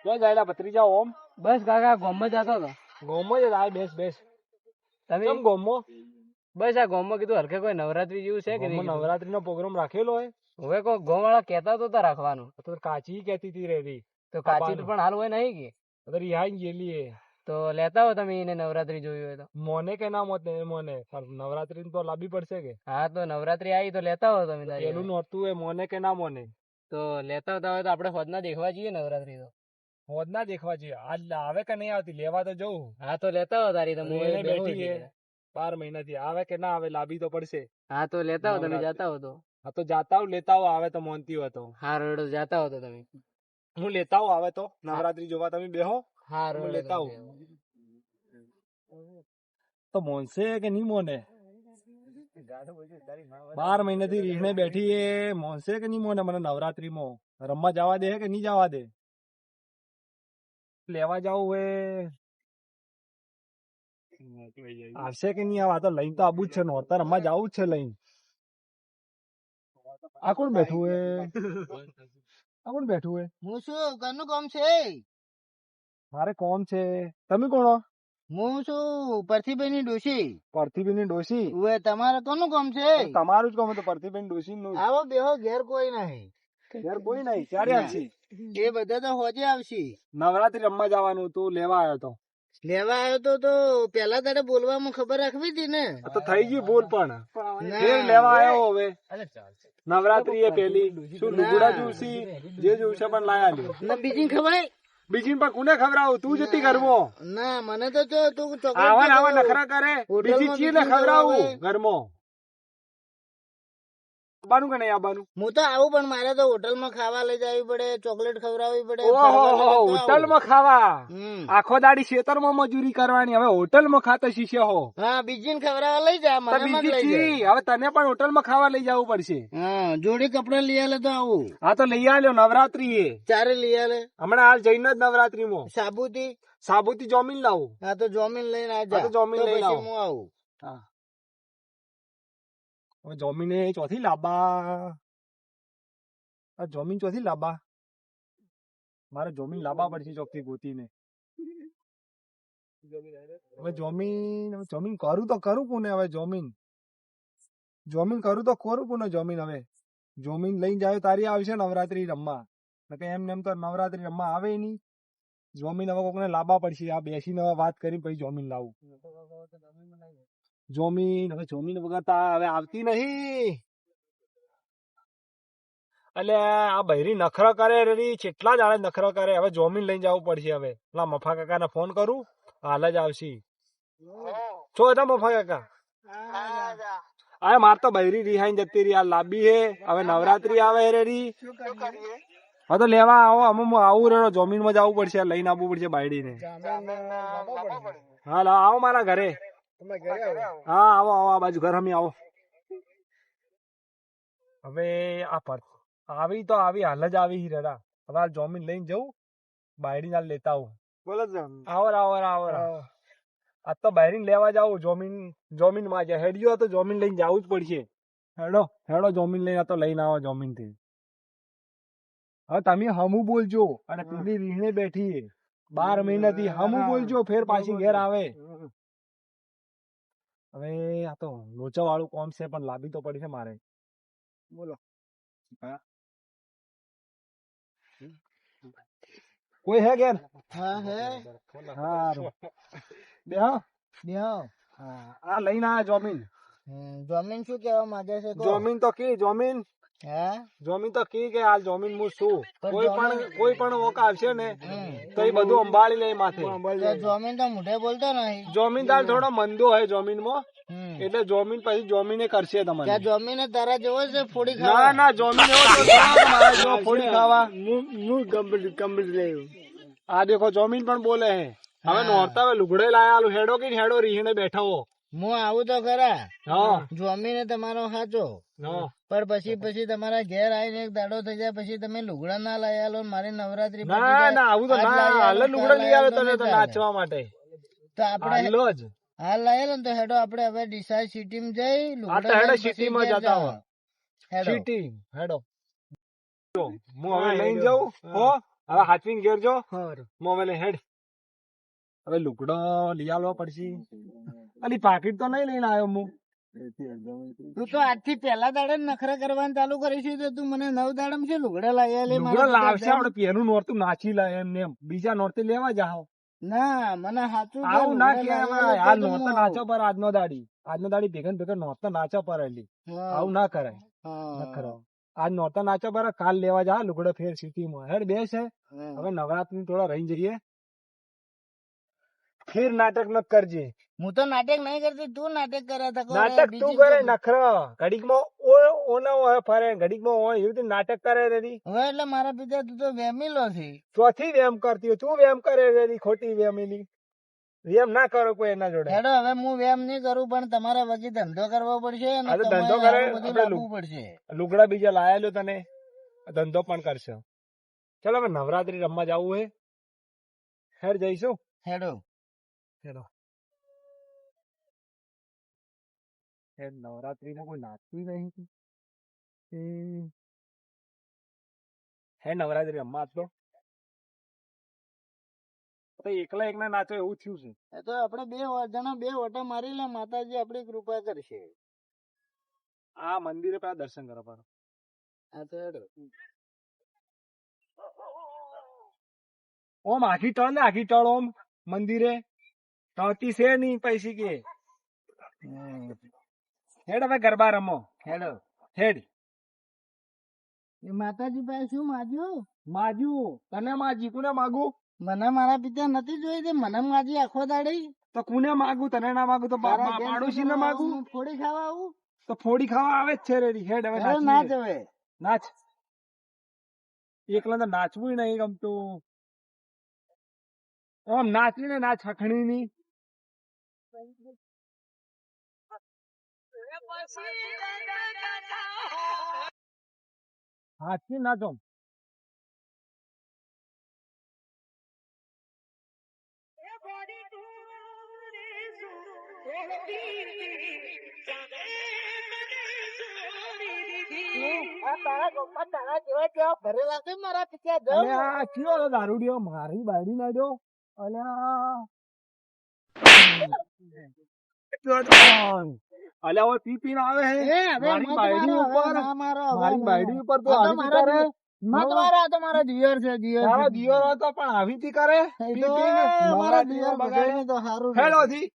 ક્યાં જાય ભત્રીજા ઓમ? બસ કાકા ગોમમાં જતો હતો. ગોમમાં જ આ બેસ બેસ. તમે કેમ ગોમમાં? બસ આ ગોમમાં કીધું હરખે કોઈ નવરાત્રી જેવું છે કે નહીં? નવરાત્રી નો પ્રોગ્રામ રાખેલો હોય. હવે કોઈ ગોમ વાળા કેતા તો હતા રાખવાનું. તો કાચી કેતી હતી રેડી. તો કાચી તો પણ હાલ હોય નહીં કે તો રિહાઈ ગયેલી. તો લેતા હો તમે એને નવરાત્રી જોયું હોય તો. મોને કે ના મોત મોને નવરાત્રી તો લાવવી પડશે કે. હા તો નવરાત્રી આવી તો લેતા હો તમે. પેલું નહોતું એ મોને કે ના મોને. તો લેતા હોતા હોય તો આપડે હોદના દેખવા જઈએ નવરાત્રી તો. હોદ ના દેખવા જઈએ. આજ આવે કે નહીં આવતી લેવા તો જવું. હા તો લેતા હો તારી તમે બેઠી 12 મહિનાથી આવે કે ના આવે લાવી તો પડશે. હા તો લેતા હો તમે જાતા હો તો. હા તો જાતા હું લેતા હો આવે તો મોનતી હોય તો. હા રોડ જાતા હો તો તમે. હું લેતા હું આવે તો નવરાત્રી જોવા તમે બેહો. હા રોડ લેતા હું તો મોનશે કે નહીં મોને? 12 મહિનાથી રીહણે બેઠી એ મોનશે કે નહીં મોને? મને નવરાત્રીમાં રમવા જવા દે કે નહીં જવા દે? લેવા જાવ એ આવશે કે નહીં? આ તો લઈને તો આવું જ છે. નોરતા રમવા જવું જ છે લઈને. આ કોણ બેઠું એ? આ કોણ બેઠું એ? હું શું ઘરનું કામ છે? મારે કોમ છે. તમે કોણ? હું શું પરથીબેન ની ડોશી. પરથીબેન ની ડોશી? તમારે કોનું કામ છે? તમારું જ કામ તો પરથીબેન ડોશી નું. આવો બેહો ઘેર કોઈ નહીં. ઘેર કોઈ નહીં. ક્યારે આવશે? એ બધા તો હોજે આવશે. નવરાત્રી રમવા જવાનું તું લેવા આવ્યો તો. લેવા આવ્યો તો પેલા તારે બોલવામાં ખબર રાખવી હતી ને. તો થઈ ગયું ભૂલ પણ ફેર લેવા આવ્યો. હવે નવરાત્રી એ પેલી શું લુગડા જોશી જે જોશે પણ લાયા લ્યો. બીજી ખબર? બીજી પણ કોને ખવડાવું? તું જતી ઘરમાં. ના મને તો તું આવા આવા નખરા કરે. બીજી ચીજ ને ખવડાવું ઘરમાં. આવવાનું કે નહીં આવવાનું? હું તો આવું પણ મારે તો હોટલ માં ખાવા લઈ જવી પડે, ચોકલેટ ખવડાવવી પડે. હોટલ માં ખાવા? આખો દાડી ખેતર માં મજૂરી કરવાની, હવે હોટલ માં ખાતો શીશે હો? હા બીજી ને ખવડાવવા લઈ જા. હવે તને પણ હોટલ માં ખાવા લઈ જવું પડશે. હા જોડી કપડા લઈ આલે તો આવું. હા તો લઈ આલ્યો. નવરાત્રી એ ચારે લઈ આલે. હમણાં હાલ જઈને જ નવરાત્રી માં સાબુતી જોમીન લાવું. હા તો જોમીન લઈને આવજો. જોમીન લઈને હું આવું. હા હવે જોમીને ચોથી લાંબા. જોમીન ચોથી લાંબા. મારે જોમીન લાંબા પડશે ચોકથી ગોતીને. હવે જોમીન કરું તો કરું કોને? હવે જોમીન કરું તો કરું કોને? જોમીન હવે જોમીન લઈને જાય તારી આવશે નવરાત્રી રમવા. એમ તો નવરાત્રી રમવા આવે નહીં. જોમીન હવે કોકને લાંબા પડશે. આ બેસીને હવે વાત કરી પછી જોમીન લાવું. જોમીન વગર હવે આવતી નહીં. એટલે આ બૈરી નખરો કરે રે. કેટલા જ આડે નખરો કરે. હવે જોમીન લઈને જવું પડશે. હવે પેલા મફા કાકા ને ફોન કરું. હાલ જ આવશે. છો હતા મફા કાકા? અરે માર તો બૈરી રિહાઈ જતી રહી. આ લાંબી હે. હવે નવરાત્રી આવે રે. હા તો લેવા આવો. અમે આવું રેડો. જોમીન માં જવું પડશે. લઈને આવવું પડશે બાયડી ને. હા આવો મારા ઘરે. હા આવો આ બાજુ ઘર અમે આવો. હવે આવી તો આવી હાલ જ આવી રેડા. હવે આ જોમીન લઈને જવું. બાયડી ના લેતા આવું. બોલો આવો. આ તો બાયડી લેવા જાવ. જોમીન માં જાય હેડિયો તો જોમીન લઈને જવું જ પડશે. હેડો જોમીન લઈને તો લઈને આવો જોમીન થી. હવે તમે હમું બોલજો. અને પેલી રીહણે બેઠી 12 મહિનાથી હમું બોલજો. ફેર પાછી ઘેર આવે. હવે આ તો લોચા વાળું કોમ છે પણ લાંબી તો પડી છે મારે. બોલો કોઈ હે ઘેર? હા બેહો. આ લઈને આ જોમીન. જોમીન શું કેવા માંગે છે? જોમીન તો કે જોમીન તો કે હાલ જોમીન હું શું કોઈ પણ ઓક આવશે ને તો એ બધું સંભાળી લે માથે. જોમીન તો મોઢે બોલતો નહીં. જોમીન તાર થોડો મંદો હોય જોમીન માં. એટલે જોમીન પછી જોમીને કરશે તમારે. જોમીન તારા જેવો છે ફોડી ખાવા? ના જોમીન એવો તો ફોડી ખાવા. આ દેખો જોમીન પણ બોલે હે. હવે નોરતા હવે લુગડે લાયા હેડો કે હેડો રીહણે બેઠો. હું આવું તો ખરા. જોમીને તમારો સાચો. પણ પછી તમારા ઘેર આવીને એક દાડો થઈ જાય પછી તમે લુગડા ના લઈ આલો. મારી નવરાત્રી આવું તો હાલ લુગડા લઈ આલો તને નાચવા માટે. તો આપણે હાલ લઈ આલો ને તો હેડો આપણે હવે ડીસા સિટી માં જઈ લુગડા સિટી માં જતા હો. સિટી હેડો. હું હવે લઈને જાઉં હો. હવે હાચવીને ઘેર જો હારું. મોબાઈલ હેડ. હવે લુગડો લઈ આવવો પડશે. અલી પાકીટ તો નહીં લઈને આવ્યો હું. તું તો આજથી પહેલા દાડે જ નખરા કરવાનું ચાલુ કરીશું તો તું મને 9 દાડમ છે લુગડા લાવી આલે લુગડો લાવશે આપણે પેલું નોરતું નાચી લાય એમ ને એમ. બીજા નોરતે લેવા જાઓ. ના મને સાચું કે આવું ના લુગડા કહેવાય. લાવી આ આલે તો નોરતો હું નાચો પર આજનો દાડી ભેગન ભેગન નોરતો નાચો પર એલી. હા. આવું ના કરાય. હા. નખરો આજ નોરતા નાચો પર કાલ લેવા જા લુગડો ફેર સિટીમાં હેડ બે છે. હા. હવે નવરાત્રી થોડા રહી જઈએ. ફેર નાટક ન કરજે. હું તો નાટક નહીં કરતી તું નાટક કરે તો નાટક તું કરે નખરો. ઘડીકમાં ઓનો હોય ફરે ઘડીકમાં હોય એવી રીતે નાટક કરે રેડી. હવે એટલે મારા પિતા તું તો વેમીલો છે. ચોથી વેમ કરતી હોય તું વેમ કરે રેડી ખોટી વેમેલી. વેમ ના કરો કોઈ એના જોડે. હેડો હવે હું વેમ નહીં કરું પણ તમારે વચ્ચે ધંધો કરવો પડશે અને હા તો તમારે ધંધો કરે, આવું બધું આપણે લાવવું પડશે. લુગડા બીજા લાયેલું તને ધંધો પણ કરશે. ચલો હવે નવરાત્રી રમવા જવું હે. હેડ જઈશું. હેડો હેડો. હેડ નવરાત્રીમાં કોઈ નાચતું નહીં. હે નવરાત્રી રમવા આજ તો એકલા એકલા નાચો એવું થયું છે. એ તો આપણે બે જણા બે ઓટા મારી લે માતાજી આપણી કૃપા કરશે. આ મંદિરે પેલા દર્શન કરો પાડો. હા તો હેડો. ઓમ આખી ટળ ને આખી ટળ ઓમ મંદિરે ટળતી છે નહીં પૈસી કે હેડ હવે ગરબા રમો. હેડો. હેડ. એ માતાજી પાસે શું માગ્યું? માજુ તને માજી કોને માગુ? મને મારા પિતા નથી જોઈ તે મને માજી આખો દાડી. તો કોને માગુ? તને ના માગુ તો પાડોશી ને માગુ? હું ફોડી ખાવા આવું તો ફોડી ખાવા આવે જ છે રેડી. હેડ હવે હેડો, ના નાચીએ. જવે. નાચ. એકલા તો નાચવું નહીં ગમતું. ઓમ નાચવી ને નાચ હખણી ની. હાથથી નાચો. તારા ગોપા તારા જેવા કેવા ભરેલા છે મારા પિતા જમ. અલે આ કયો દારૂડિયો મારી બાયડી નાડ્યો. અલે અલે હવે પી પીને આવે હે. એ હવે મારી મત બાયડી મારો, ઉપર હવે ના મારો, હવે મારી ના. બાયડી ઉપર તો આ તો આવી મારા કરે. મત મારો, આ તો મારો દિયર છે દિયર. તારો દિયોર હતો પણ આવી તી કરે. એ પી તો પીને મારો નવરાત્રી દિયર બગાડે. બગાડે તો હારું છે. હેડોથી